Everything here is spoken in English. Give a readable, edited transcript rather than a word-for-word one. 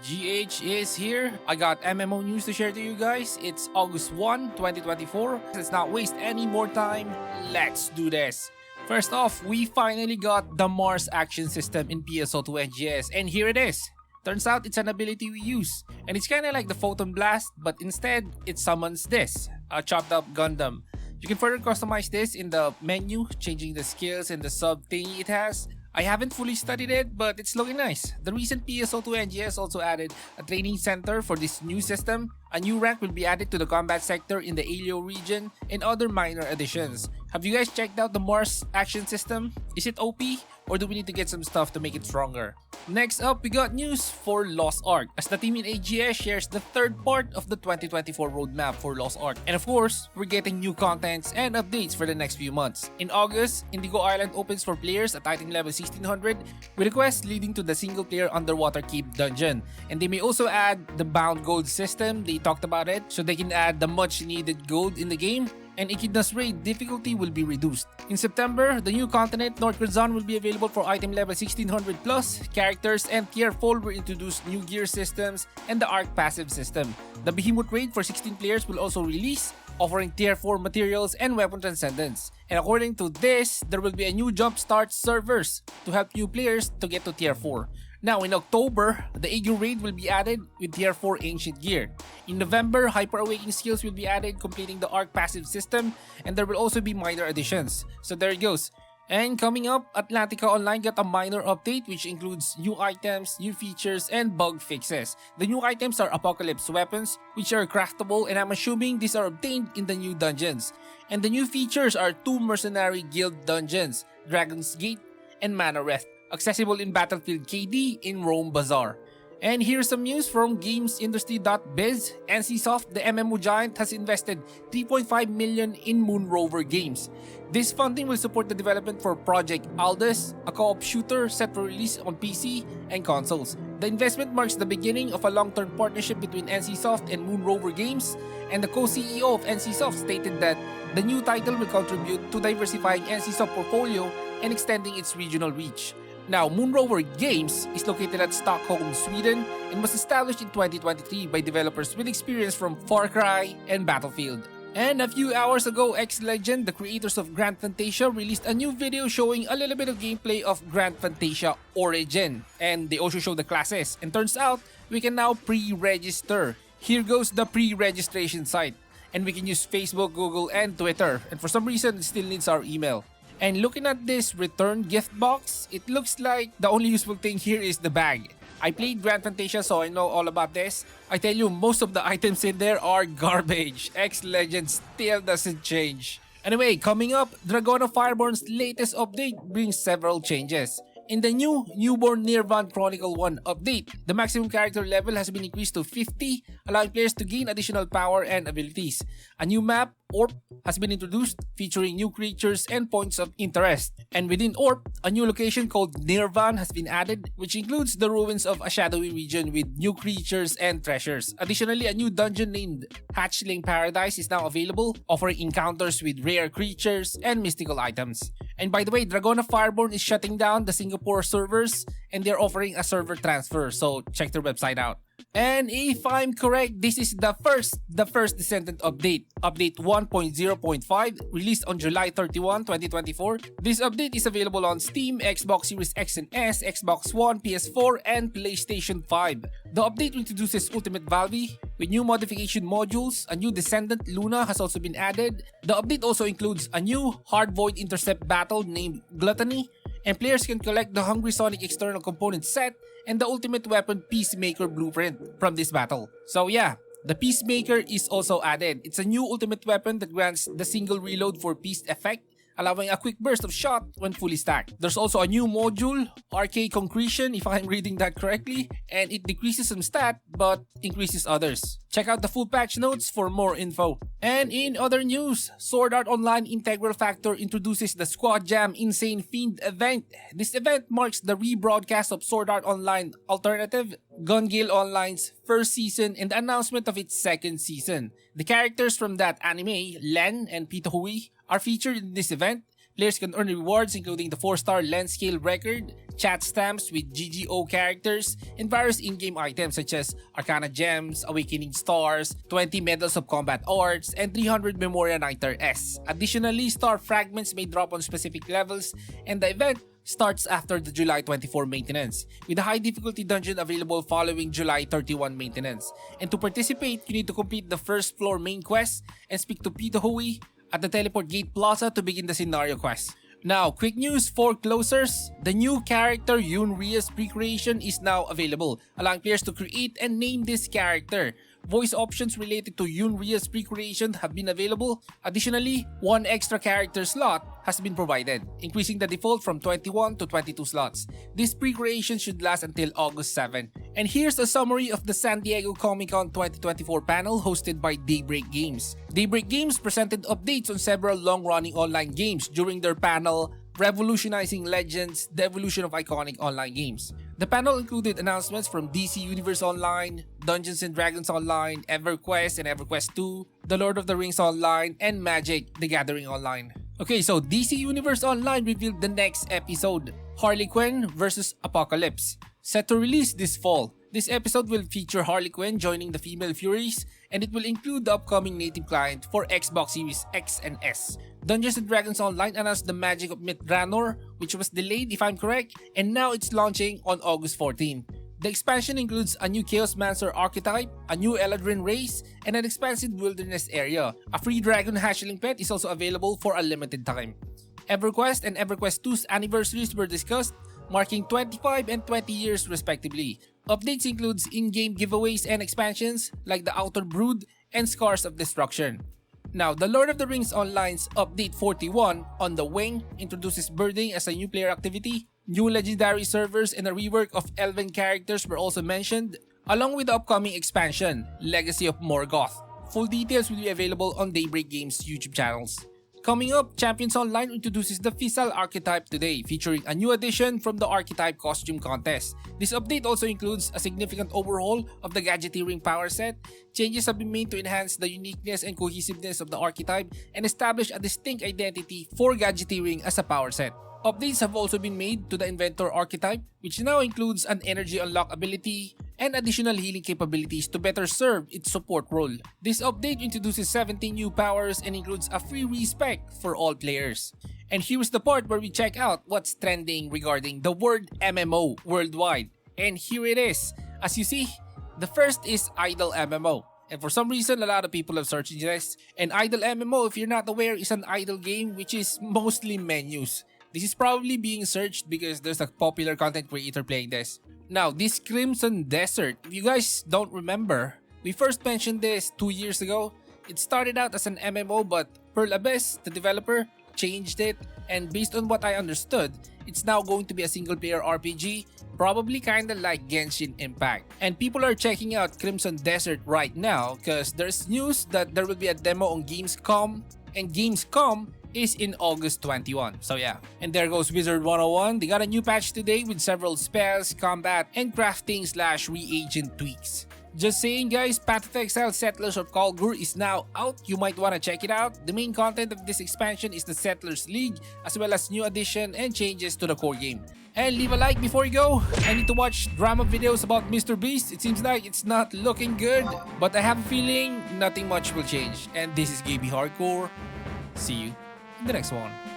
GH is here. I got MMO news to share to you guys. It's August 1, 2024. Let's not waste any more time. Let's do this. First off, we finally got the Mars action system in PSO2 NGS, and here it is. Turns out it's an ability we use, and it's kinda like the Photon Blast, but instead, it summons this, a chopped up Gundam. You can further customize this in the menu, changing the skills and the sub thingy it has. I haven't fully studied it, but it's looking nice. The recent PSO2 NGS also added a training center for this new system. A new rank will be added to the combat sector in the LOA region, and other minor additions. Have you guys checked out the Mars action system? Is it OP? Or do we need to get some stuff to make it stronger? Next up, we got news for Lost Ark, as the team in AGS shares the third part of the 2024 roadmap for Lost Ark. And of course, we're getting new contents and updates for the next few months. In August, Indigo Island opens for players at item level 1600 with a quest leading to the single-player underwater cave dungeon. And they may also add the bound gold system. They talked about it, so they can add the much-needed gold in the game. And Echidna's raid difficulty will be reduced. In September, the new continent North Curzon will be available for item level 1600 plus. Characters and tier 4 will introduce new gear systems and the Arc passive system. The Behemoth raid for 16 players will also release, offering tier 4 materials and weapon transcendence. And according to this, there will be a new jumpstart servers to help new players to get to tier 4. Now in October, the Aegir raid will be added with tier 4 ancient gear. In November, Hyper Awakening skills will be added, completing the Arc passive system, and there will also be minor additions. So there it goes. And coming up, Atlantica Online got a minor update which includes new items, new features, and bug fixes. The new items are Apocalypse weapons, which are craftable, and I'm assuming these are obtained in the new dungeons. And the new features are 2 mercenary guild dungeons, Dragon's Gate and Mana Wreath, accessible in Battlefield KD in Rome Bazaar. And here's some news from GamesIndustry.biz. NCSoft, the MMO giant, has invested $3.5 million in Moon Rover Games. This funding will support the development for Project Aldous, a co-op shooter set for release on PC and consoles. The investment marks the beginning of a long-term partnership between NCSoft and Moon Rover Games, and the co-CEO of NCSoft stated that the new title will contribute to diversifying NCSoft portfolio and extending its regional reach. Now, Moon Rover Games is located at Stockholm, Sweden, and was established in 2023 by developers with experience from Far Cry and Battlefield. And a few hours ago, X-Legend, the creators of GrandFantasia, released a new video showing a little bit of gameplay of GrandFantasia Origin. And they also show the classes. And turns out, we can now pre-register. Here goes the pre-registration site. And we can use Facebook, Google, and Twitter. And for some reason, it still needs our email. And looking at this return gift box, it looks like the only useful thing here is the bag. I played GrandFantasia, so I know all about this. I tell you, most of the items in there are garbage. X-Legend still doesn't change. Anyway, coming up, Dragona Fireborne's latest update brings several changes. In the new Newborn Nirvan Chronicle 1 update, the maximum character level has been increased to 50, allowing players to gain additional power and abilities. A new map, Orp, has been introduced, featuring new creatures and points of interest. And within Orp, a new location called Nirvan has been added, which includes the ruins of a shadowy region with new creatures and treasures. Additionally, a new dungeon named Hatchling Paradise is now available, offering encounters with rare creatures and mystical items. And by the way, Dragona Fireborne is shutting down the Singapore servers, and they're offering a server transfer, so check their website out. And if I'm correct, this is the first Descendant update, update 1.0.5, released on July 31, 2024. This update is available on Steam, Xbox Series X and S, Xbox One, PS4, and PlayStation 5. The update introduces Ultimate Valve with new modification modules. A new Descendant Luna has also been added. The update also includes a new Hard Void Intercept battle named Gluttony, and players can collect the Hungry Sonic external component set and the ultimate weapon Peacemaker blueprint from this battle. So yeah, the Peacemaker is also added. It's a new ultimate weapon that grants the single reload for Peace effect, allowing a quick burst of shot when fully stacked. There's also a new module, RK Concretion, if I'm reading that correctly, and it decreases some stat but increases others. Check out the full patch notes for more info. And in other news, Sword Art Online Integral Factor introduces the Squad Jam Insane Fiend event. This event marks the rebroadcast of Sword Art Online Alternative, Gun Gale Online's first season, and the announcement of its second season. The characters from that anime, Len and Pito Hui, are featured in this event. Players can earn rewards including the 4-star lens scale record, chat stamps with GGO characters, and various in-game items such as Arcana Gems, Awakening Stars, 20 Medals of Combat Arts, and 300 Memoria Niter S. Additionally, star fragments may drop on specific levels, and the event starts after the July 24 maintenance, with a high difficulty dungeon available following July 31 maintenance. And to participate, you need to complete the first floor main quest and speak to Pito Hui at the Teleport Gate Plaza to begin the scenario quest. Now, quick news for closers. The new character Yunria's pre-creation is now available, allowing players to create and name this character. Voice options related to Yunria's pre-creation have been available. Additionally, one extra character slot has been provided, increasing the default from 21 to 22 slots. This pre-creation should last until August 7. And here's a summary of the San Diego Comic-Con 2024 panel hosted by Daybreak Games. Daybreak Games presented updates on several long-running online games during their panel Revolutionizing Legends, the Evolution of Iconic Online Games. The panel included announcements from DC Universe Online, Dungeons & Dragons Online, EverQuest and EverQuest 2, The Lord of the Rings Online, and Magic: The Gathering Online. Okay, so DC Universe Online revealed the next episode, Harley Quinn vs. Apocalypse, set to release this fall. This episode will feature Harley Quinn joining the Female Furies, and it will include the upcoming native client for Xbox Series X and S. Dungeons & Dragons Online announced the Magic of Myth Ranor, which was delayed if I'm correct, and now it's launching on August 14. The expansion includes a new Chaosmancer archetype, a new Eladrin race, and an expansive wilderness area. A free dragon hatchling pet is also available for a limited time. EverQuest and EverQuest 2's anniversaries were discussed, marking 25 and 20 years respectively. Updates includes in-game giveaways and expansions like the Outer Brood and Scars of Destruction. Now, The Lord of the Rings Online's Update 41 on the Wing introduces birding as a new player activity. New legendary servers and a rework of elven characters were also mentioned, along with the upcoming expansion, Legacy of Morgoth. Full details will be available on Daybreak Games' YouTube channels. Coming up, Champions Online introduces the Fizzle archetype today, featuring a new addition from the archetype costume contest. This update also includes a significant overhaul of the gadgeteering power set. Changes have been made to enhance the uniqueness and cohesiveness of the archetype and establish a distinct identity for gadgeteering as a power set. Updates have also been made to the Inventor archetype, which now includes an energy unlock ability and additional healing capabilities to better serve its support role. This update introduces 17 new powers and includes a free respec for all players. And here's the part where we check out what's trending regarding the word MMO worldwide. And here it is. As you see, the first is Idle MMO. And for some reason, a lot of people have searched this. And Idle MMO, if you're not aware, is an idle game which is mostly menus. This is probably being searched because there's a popular content creator playing this. Now, this Crimson Desert, if you guys don't remember, we first mentioned this 2 years ago. It started out as an MMO, but Pearl Abyss, the developer, changed it, and based on what I understood, it's now going to be a single-player RPG, probably kinda like Genshin Impact. And people are checking out Crimson Desert right now because there's news that there will be a demo on Gamescom, and Gamescom is in August 21. So yeah. And there goes Wizard 101. They got a new patch today with several spells, combat, and crafting/reagent tweaks. Just saying guys, Path of Exile Settlers of Kalgur is now out. You might want to check it out. The main content of this expansion is the Settlers League, as well as new addition and changes to the core game. And leave a like before you go. I need to watch drama videos about Mr. Beast. It seems like it's not looking good, but I have a feeling nothing much will change. And this is Gaby Hardcore. See you in the next one.